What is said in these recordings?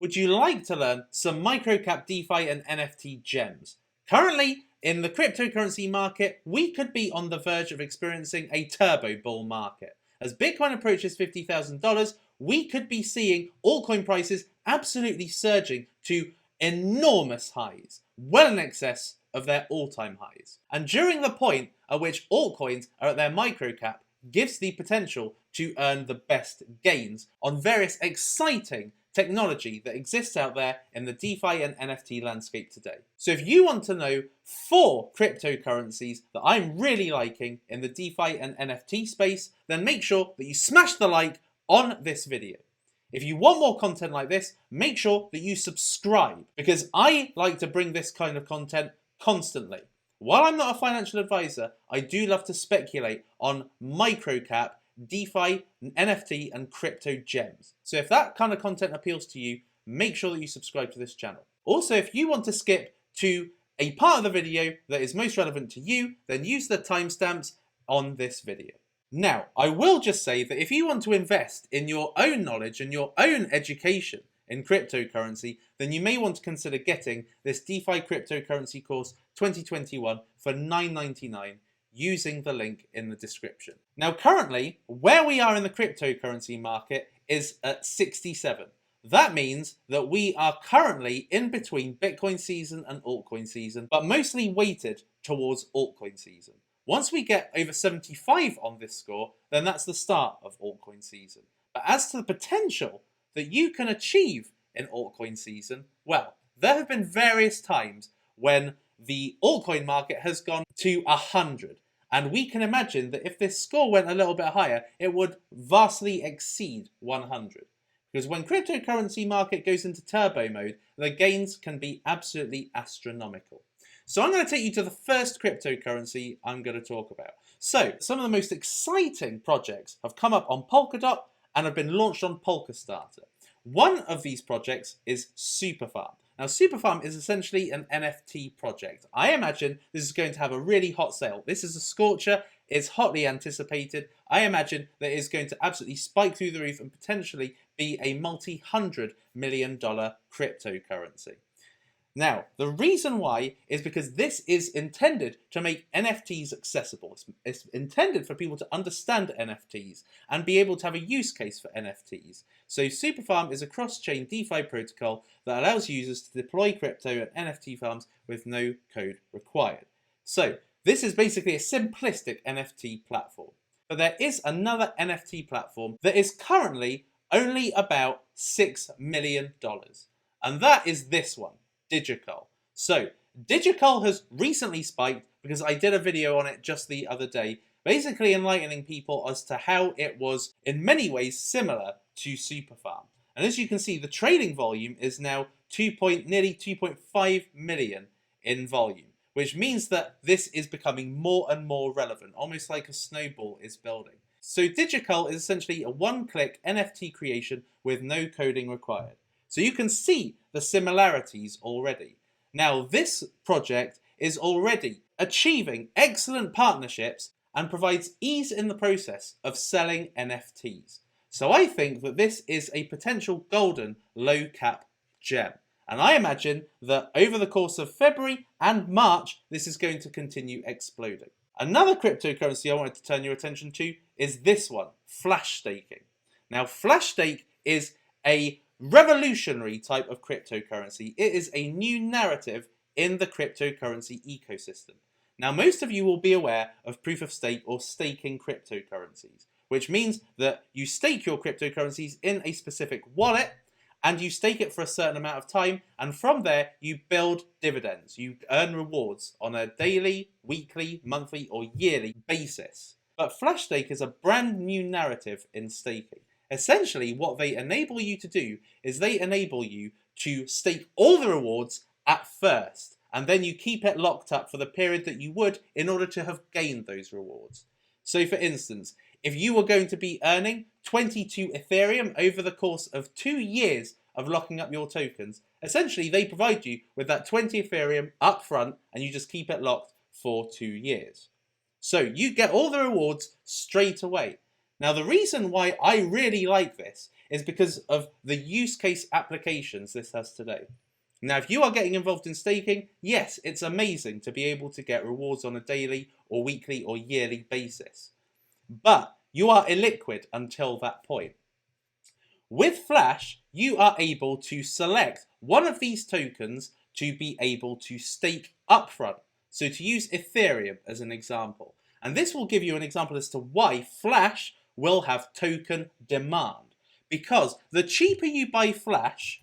Would you like to learn some microcap DeFi and NFT gems? Currently, in the cryptocurrency market, we could be on the verge of experiencing a turbo bull market. As Bitcoin approaches $50,000, we could be seeing altcoin prices absolutely surging to enormous highs, well in excess of their all-time highs. And during the point at which altcoins are at their microcap, gives the potential to earn the best gains on various exciting technology that exists out there in the DeFi and NFT landscape today. So if you want to know 4 cryptocurrencies that I'm really liking in the DeFi and NFT space, then make sure that you smash the like on this video. If you want more content like this, make sure that you subscribe, because I like to bring this kind of content constantly. While I'm not a financial advisor, I do love to speculate on microcap, DeFi, NFT, and crypto gems. So if that kind of content appeals to you, make sure that you subscribe to this channel. Also, if you want to skip to a part of the video that is most relevant to you, then use the timestamps on this video. Now, I will just say that if you want to invest in your own knowledge and your own education in cryptocurrency, then you may want to consider getting this DeFi cryptocurrency course 2021 for $9.99 using the link in the description. Now, currently, where we are in the cryptocurrency market is at 67. That means that we are currently in between Bitcoin season and altcoin season, but mostly weighted towards altcoin season. Once we get over 75 on this score, then that's the start of altcoin season. But as to the potential that you can achieve in altcoin season, well, there have been various times when the altcoin market has gone to 100. And we can imagine that if this score went a little bit higher, it would vastly exceed 100. Because when cryptocurrency market goes into turbo mode, the gains can be absolutely astronomical. So I'm going to take you to the first cryptocurrency I'm going to talk about. So some of the most exciting projects have come up on Polkadot and have been launched on Polkastarter. One of these projects is Suppoman. Now, Suppoman is essentially an NFT project. I imagine this is going to have a really hot sale. This is a scorcher. It's hotly anticipated. I imagine that it's going to absolutely spike through the roof and potentially be a multi-$100 million cryptocurrency. Now, the reason why is because this is intended to make NFTs accessible. It's intended for people to understand NFTs and be able to have a use case for NFTs. So Suppoman is a cross-chain DeFi protocol that allows users to deploy crypto and NFT farms with no code required. So this is basically a simplistic NFT platform. But there is another NFT platform that is currently only about $6 million. And that is this one. Digital. So Digital has recently spiked because I did a video on it just the other day, basically enlightening people as to how it was in many ways similar to Suppoman. And as you can see, the trading volume is now nearly 2.5 million in volume, which means that this is becoming more and more relevant, almost like a snowball is building. So Digital is essentially a one-click NFT creation with no coding required. So you can see the similarities already. Now, this project is already achieving excellent partnerships and provides ease in the process of selling NFTs. So I think that this is a potential golden low cap gem. And I imagine that over the course of February and March, this is going to continue exploding. Another cryptocurrency I wanted to turn your attention to is this one, Flash staking. Now, Flash stake is a revolutionary type of cryptocurrency. It is a new narrative in the cryptocurrency ecosystem. Now, most of you will be aware of proof of stake or staking cryptocurrencies, which means that you stake your cryptocurrencies in a specific wallet and you stake it for a certain amount of time, and from there you build dividends. You earn rewards on a daily, weekly, monthly, or yearly basis. But Flash stake is a brand new narrative in staking. Essentially, what they enable you to do is they enable you to stake all the rewards at first, and then you keep it locked up for the period that you would in order to have gained those rewards. So for instance, if you were going to be earning 22 Ethereum over the course of 2 years of locking up your tokens, essentially they provide you with that 20 Ethereum up front and you just keep it locked for 2 years. So you get all the rewards straight away. Now, the reason why I really like this is because of the use case applications this has today. Now, if you are getting involved in staking, yes, it's amazing to be able to get rewards on a daily or weekly or yearly basis. But you are illiquid until that point. With Flash, you are able to select one of these tokens to be able to stake upfront. So to use Ethereum as an example. And this will give you an example as to why Flash will have token demand. Because the cheaper you buy Flash,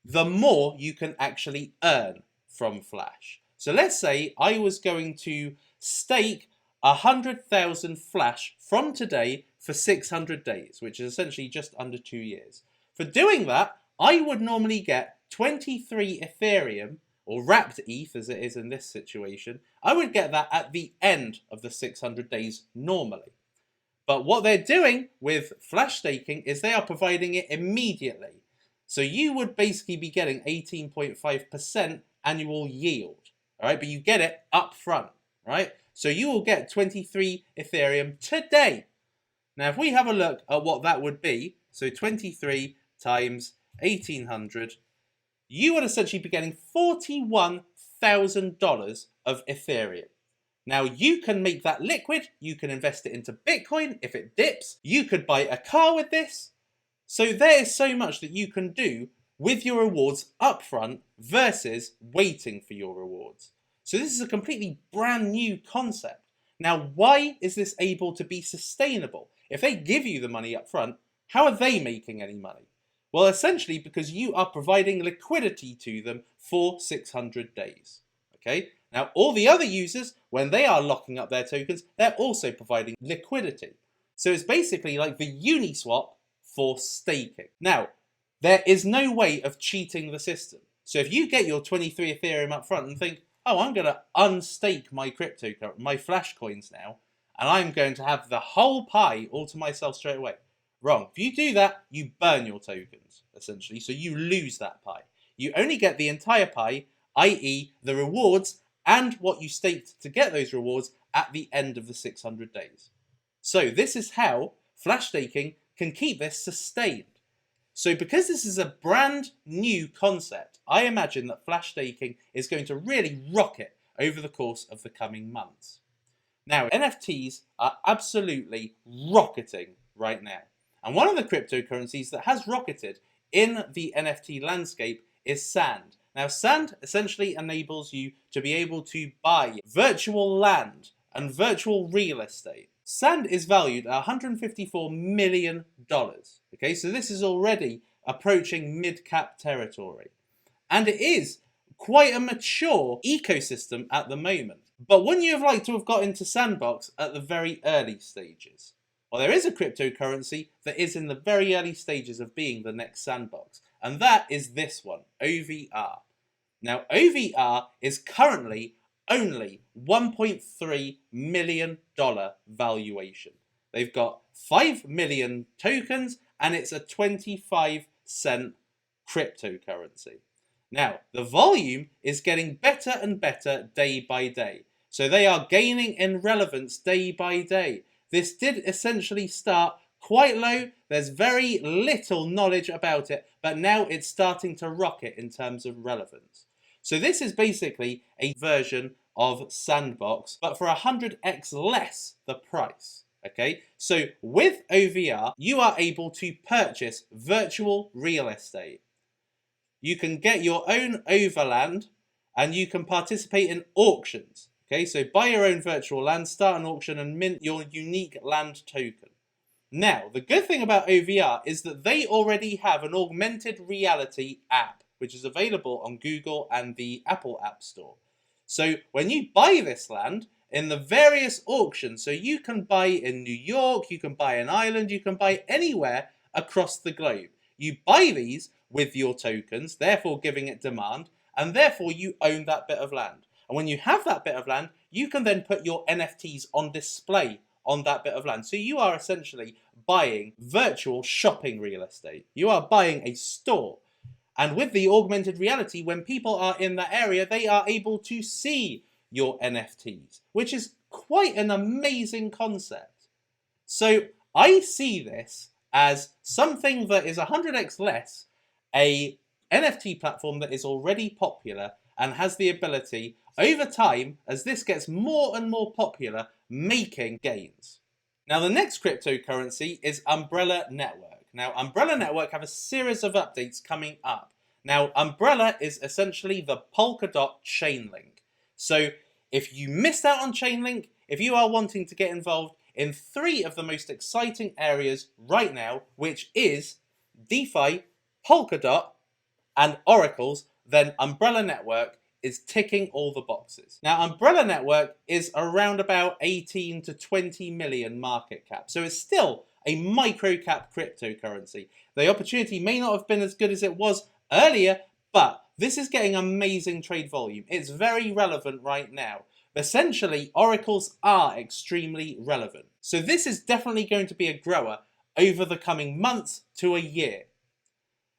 the more you can actually earn from Flash. So let's say I was going to stake 100,000 Flash from today for 600 days, which is essentially just under 2 years. For doing that, I would normally get 23 Ethereum, or wrapped ETH as it is in this situation. I would get that at the end of the 600 days normally. But what they're doing with Flash staking is they are providing it immediately. So you would basically be getting 18.5% annual yield, all right? But you get it up front, right? So you will get 23 Ethereum today. Now, if we have a look at what that would be, so 23 times 1800, you would essentially be getting $41,000 of Ethereum. Now, you can make that liquid. You can invest it into Bitcoin if it dips. You could buy a car with this. So there is so much that you can do with your rewards upfront versus waiting for your rewards. So this is a completely brand new concept. Now, why is this able to be sustainable? If they give you the money upfront, how are they making any money? Well, essentially because you are providing liquidity to them for 600 days. Okay? Now, all the other users, when they are locking up their tokens, they're also providing liquidity. So it's basically like the Uniswap for staking. Now, there is no way of cheating the system. So if you get your 23 Ethereum up front and think, oh, I'm going to unstake my my Flash coins now, and I'm going to have the whole pie all to myself straight away. Wrong. If you do that, you burn your tokens, essentially. So you lose that pie. You only get the entire pie, i.e. the rewards and what you staked to get those rewards at the end of the 600 days. So this is how Flash staking can keep this sustained. So because this is a brand new concept, I imagine that Flash staking is going to really rocket over the course of the coming months. Now, NFTs are absolutely rocketing right now. And one of the cryptocurrencies that has rocketed in the NFT landscape is Sand. Now, Sand essentially enables you to be able to buy virtual land and virtual real estate. Sand is valued at $154 million. Okay, so this is already approaching mid-cap territory. And it is quite a mature ecosystem at the moment. But wouldn't you have liked to have got into Sandbox at the very early stages? Well, there is a cryptocurrency that is in the very early stages of being the next Sandbox. And that is this one, OVR. Now, OVR is currently only $1.3 million valuation. They've got 5 million tokens and it's a 25-cent cryptocurrency. Now, the volume is getting better and better day by day. So they are gaining in relevance day by day. This did essentially start quite low. There's very little knowledge about it, but now it's starting to rocket in terms of relevance. So this is basically a version of Sandbox, but for 100x less the price. Okay, so with OVR, you are able to purchase virtual real estate. You can get your own overland and you can participate in auctions. Okay, so buy your own virtual land, start an auction and mint your unique land token. Now, the good thing about OVR is that they already have an augmented reality app, which is available on Google and the Apple App Store. So when you buy this land in the various auctions, so you can buy in New York, you can buy in Ireland, you can buy anywhere across the globe. You buy these with your tokens, therefore giving it demand, and therefore you own that bit of land. And when you have that bit of land, you can then put your NFTs on display on that bit of land. So you are essentially buying virtual shopping real estate. You are buying a store. And with the augmented reality, when people are in that area, they are able to see your NFTs, which is quite an amazing concept. So I see this as something that is 100x less a NFT platform that is already popular and has the ability, over time, as this gets more and more popular, making gains. Now, the next cryptocurrency is Umbrella Network. Now, Umbrella Network have a series of updates coming up. Now, Umbrella is essentially the Polkadot Chainlink. So, if you missed out on Chainlink, if you are wanting to get involved in 3 of the most exciting areas right now, which is DeFi, Polkadot, and Oracles, then Umbrella Network is ticking all the boxes. Now, Umbrella Network is around about 18 to 20 million market cap, so it's still a micro cap cryptocurrency. The opportunity may not have been as good as it was earlier, but this is getting amazing trade volume. It's very relevant right now. Essentially, oracles are extremely relevant. So this is definitely going to be a grower over the coming months to a year.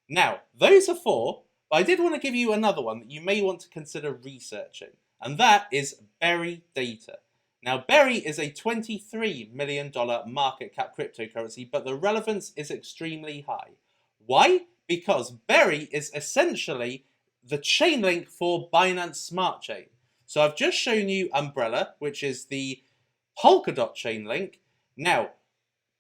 Now, those are 4, but I did want to give you another one that you may want to consider researching, and that is Berry Data. Now, Berry is a $23 million market cap cryptocurrency, but the relevance is extremely high. Why? Because Berry is essentially the chainlink for Binance Smart Chain. So I've just shown you Umbrella, which is the Polkadot chainlink. Now,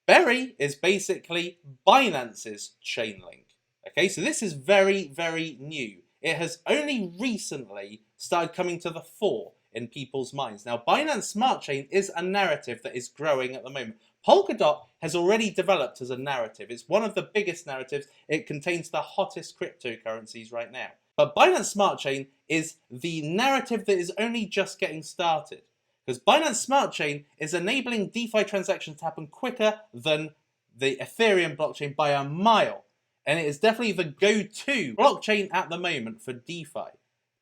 Berry is basically Binance's chainlink. Okay, so this is very, very new. It has only recently started coming to the fore in people's minds. Now, Binance Smart Chain is a narrative that is growing at the moment. Polkadot has already developed as a narrative. It's one of the biggest narratives. It contains the hottest cryptocurrencies right now. But Binance Smart Chain is the narrative that is only just getting started. Because Binance Smart Chain is enabling DeFi transactions to happen quicker than the Ethereum blockchain by a mile. And it is definitely the go-to blockchain at the moment for DeFi,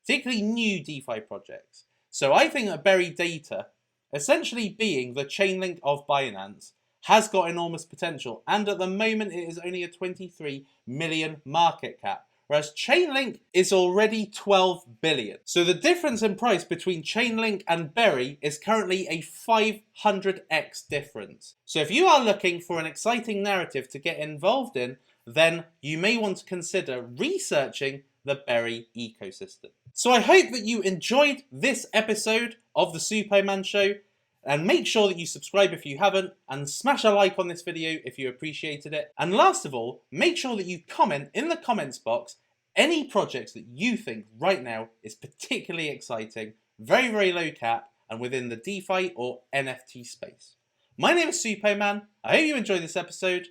particularly new DeFi projects. So I think that Berry Data, essentially being the chainlink of Binance, has got enormous potential. And at the moment, it is only a 23 million market cap, whereas Chainlink is already 12 billion. So the difference in price between Chainlink and Berry is currently a 500x difference. So if you are looking for an exciting narrative to get involved in, then you may want to consider researching the Berry ecosystem. So I hope that you enjoyed this episode of the Suppoman Show, and make sure that you subscribe if you haven't, and smash a like on this video if you appreciated it. And last of all, make sure that you comment in the comments box any projects that you think right now is particularly exciting, very, very low cap, and within the DeFi or NFT space. My name is Suppoman. I hope you enjoyed this episode,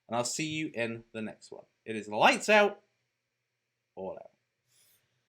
and I'll see you in the next one. It is lights out, all out.